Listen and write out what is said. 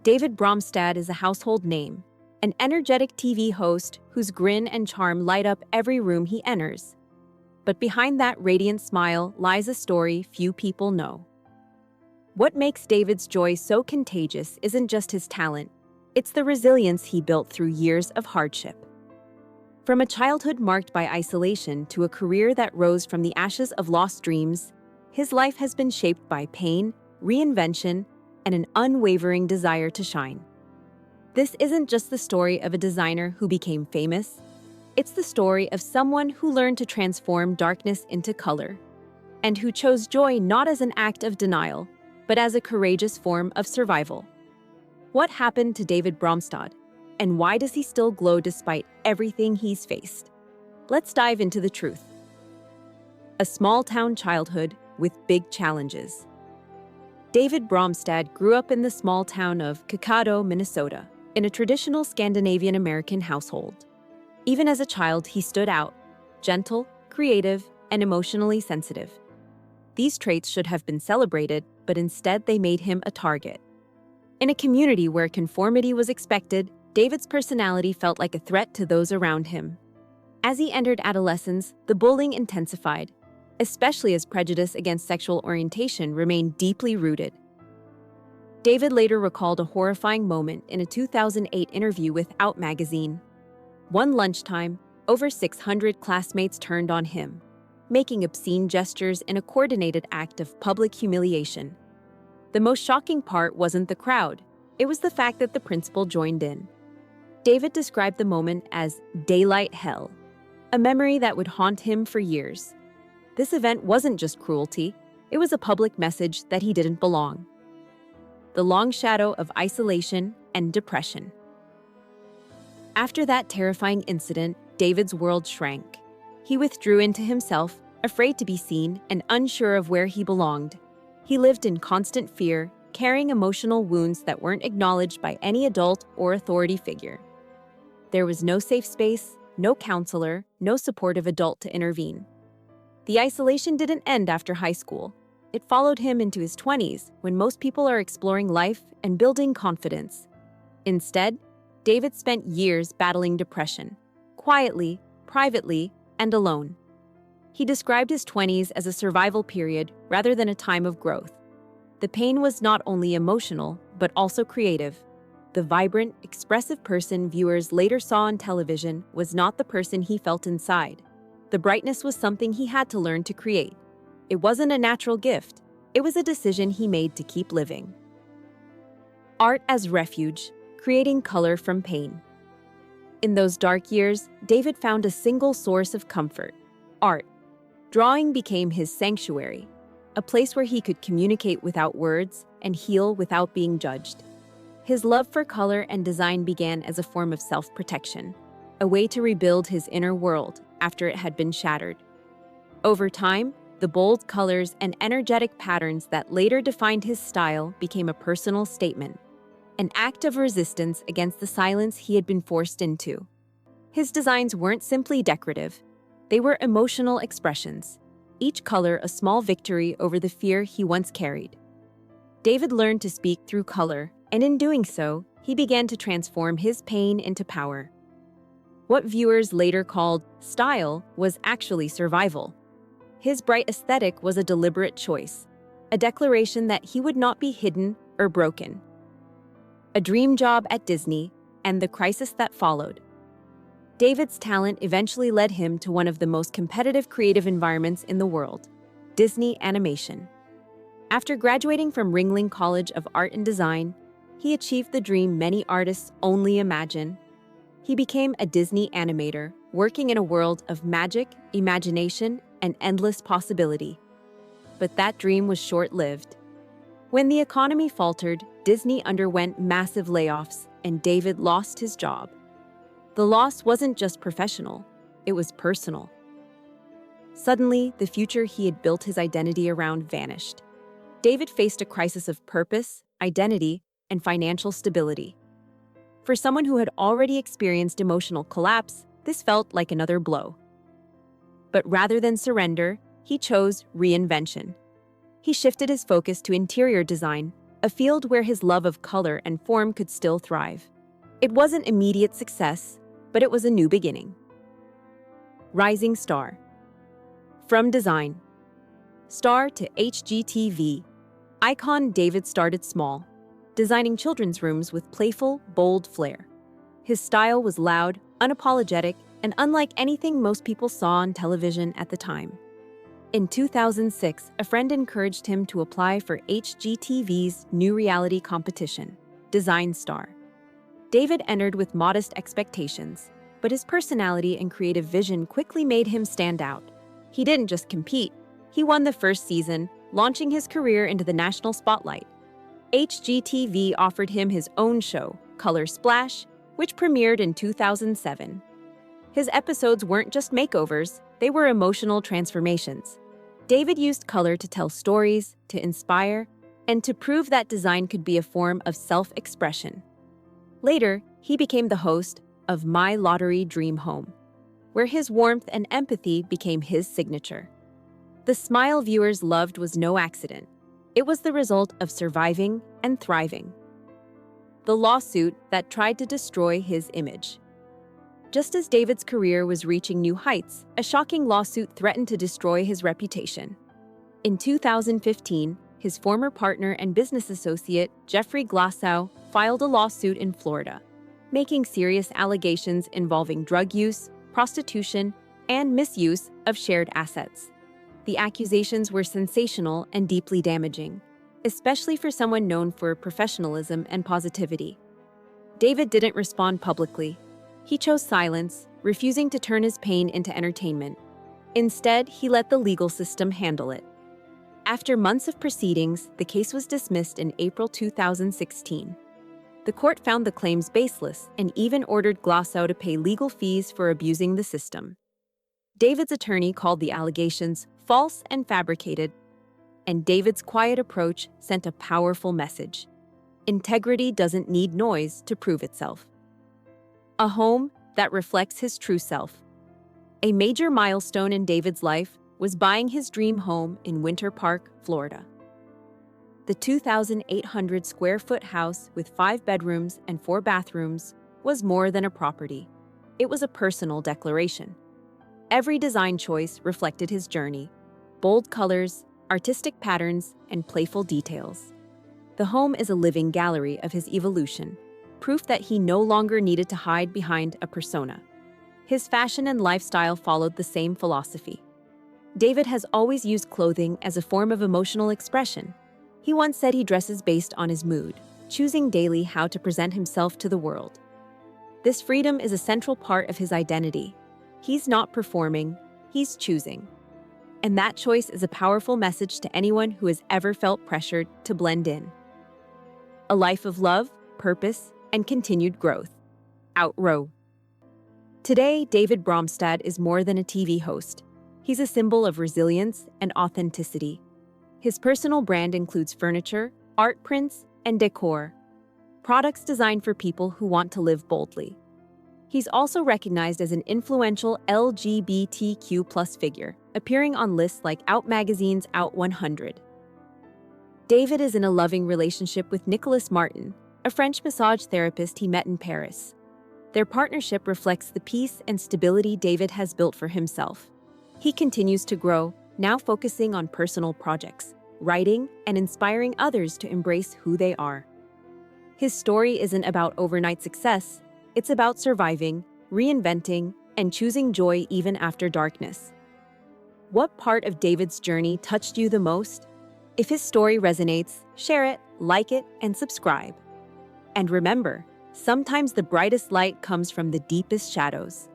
David Bromstad is a household name, an energetic TV host whose grin and charm light up every room he enters. But behind that radiant smile lies a story few people know. What makes David's joy so contagious isn't just his talent, it's the resilience he built through years of hardship. From a childhood marked by isolation to a career that rose from the ashes of lost dreams, his life has been shaped by pain, reinvention, and an unwavering desire to shine. This isn't just the story of a designer who became famous. It's the story of someone who learned to transform darkness into color, and who chose joy not as an act of denial, but as a courageous form of survival. What happened to David Bromstad, and why does he still glow despite everything he's faced? Let's dive into the truth. A small-town childhood with big challenges. David Bromstad grew up in the small town of Kakado, Minnesota, in a traditional Scandinavian-American household. Even as a child, he stood out, gentle, creative, and emotionally sensitive. These traits should have been celebrated, but instead they made him a target. In a community where conformity was expected, David's personality felt like a threat to those around him. As he entered adolescence, the bullying intensified, especially as prejudice against sexual orientation remained deeply rooted. David later recalled a horrifying moment in a 2008 interview with Out magazine. One lunchtime, over 600 classmates turned on him, making obscene gestures in a coordinated act of public humiliation. The most shocking part wasn't the crowd, it was the fact that the principal joined in. David described the moment as daylight hell, a memory that would haunt him for years. This event wasn't just cruelty, it was a public message that he didn't belong. The long shadow of isolation and depression. After that terrifying incident, David's world shrank. He withdrew into himself, afraid to be seen and unsure of where he belonged. He lived in constant fear, carrying emotional wounds that weren't acknowledged by any adult or authority figure. There was no safe space, no counselor, no supportive adult to intervene. The isolation didn't end after high school. It followed him into his 20s, when most people are exploring life and building confidence. Instead, David spent years battling depression, quietly, privately, and alone. He described his 20s as a survival period rather than a time of growth. The pain was not only emotional, but also creative. The vibrant, expressive person viewers later saw on television was not the person he felt inside. The brightness was something he had to learn to create. It wasn't a natural gift. It was a decision he made to keep living. Art as refuge, creating color from pain. In those dark years, David found a single source of comfort: art. Drawing became his sanctuary, a place where he could communicate without words and heal without being judged. His love for color and design began as a form of self-protection, a way to rebuild his inner world after it had been shattered. Over time, the bold colors and energetic patterns that later defined his style became a personal statement, an act of resistance against the silence he had been forced into. His designs weren't simply decorative, they were emotional expressions, each color a small victory over the fear he once carried. David learned to speak through color, and in doing so, he began to transform his pain into power. What viewers later called style was actually survival. His bright aesthetic was a deliberate choice, a declaration that he would not be hidden or broken. A dream job at Disney, and the crisis that followed. David's talent eventually led him to one of the most competitive creative environments in the world, Disney Animation. After graduating from Ringling College of Art and Design, he achieved the dream many artists only imagine. He became a Disney animator, working in a world of magic, imagination, and endless possibility. But that dream was short-lived. When the economy faltered, Disney underwent massive layoffs, and David lost his job. The loss wasn't just professional, it was personal. Suddenly, the future he had built his identity around vanished. David faced a crisis of purpose, identity, and financial stability. For someone who had already experienced emotional collapse, this felt like another blow. But rather than surrender, he chose reinvention. He shifted his focus to interior design, a field where his love of color and form could still thrive. It wasn't immediate success, but it was a new beginning. Rising star. From design star to HGTV icon, David started small, designing children's rooms with playful, bold flair. His style was loud, unapologetic, and unlike anything most people saw on television at the time. In 2006, a friend encouraged him to apply for HGTV's new reality competition, Design Star. David entered with modest expectations, but his personality and creative vision quickly made him stand out. He didn't just compete, he won the first season, launching his career into the national spotlight. HGTV offered him his own show, Color Splash, which premiered in 2007. His episodes weren't just makeovers, they were emotional transformations. David used color to tell stories, to inspire, and to prove that design could be a form of self-expression. Later, he became the host of My Lottery Dream Home, where his warmth and empathy became his signature. The smile viewers loved was no accident. It was the result of surviving and thriving. The lawsuit that tried to destroy his image. Just as David's career was reaching new heights, a shocking lawsuit threatened to destroy his reputation. In 2015, his former partner and business associate, Jeffrey Glassow, filed a lawsuit in Florida, making serious allegations involving drug use, prostitution, and misuse of shared assets. The accusations were sensational and deeply damaging, especially for someone known for professionalism and positivity. David didn't respond publicly. He chose silence, refusing to turn his pain into entertainment. Instead, he let the legal system handle it. After months of proceedings, the case was dismissed in April 2016. The court found the claims baseless and even ordered Glassow to pay legal fees for abusing the system. David's attorney called the allegations false and fabricated, and David's quiet approach sent a powerful message. Integrity doesn't need noise to prove itself. A home that reflects his true self. A major milestone in David's life was buying his dream home in Winter Park, Florida. The 2,800 square foot house with 5 bedrooms and 4 bathrooms was more than a property. It was a personal declaration. Every design choice reflected his journey: bold colors, artistic patterns, and playful details. The home is a living gallery of his evolution, proof that he no longer needed to hide behind a persona. His fashion and lifestyle followed the same philosophy. David has always used clothing as a form of emotional expression. He once said he dresses based on his mood, choosing daily how to present himself to the world. This freedom is a central part of his identity. He's not performing, he's choosing. And that choice is a powerful message to anyone who has ever felt pressured to blend in. A life of love, purpose, and continued growth. Outrow. Today, David Bromstad is more than a TV host. He's a symbol of resilience and authenticity. His personal brand includes furniture, art prints, and decor, products designed for people who want to live boldly. He's also recognized as an influential LGBTQ+ figure, appearing on lists like Out Magazine's Out 100. David is in a loving relationship with Nicolas Martin, a French massage therapist he met in Paris. Their partnership reflects the peace and stability David has built for himself. He continues to grow, now focusing on personal projects, writing, and inspiring others to embrace who they are. His story isn't about overnight success. It's about surviving, reinventing, and choosing joy even after darkness. What part of David's journey touched you the most? If his story resonates, share it, like it, and subscribe. And remember, sometimes the brightest light comes from the deepest shadows.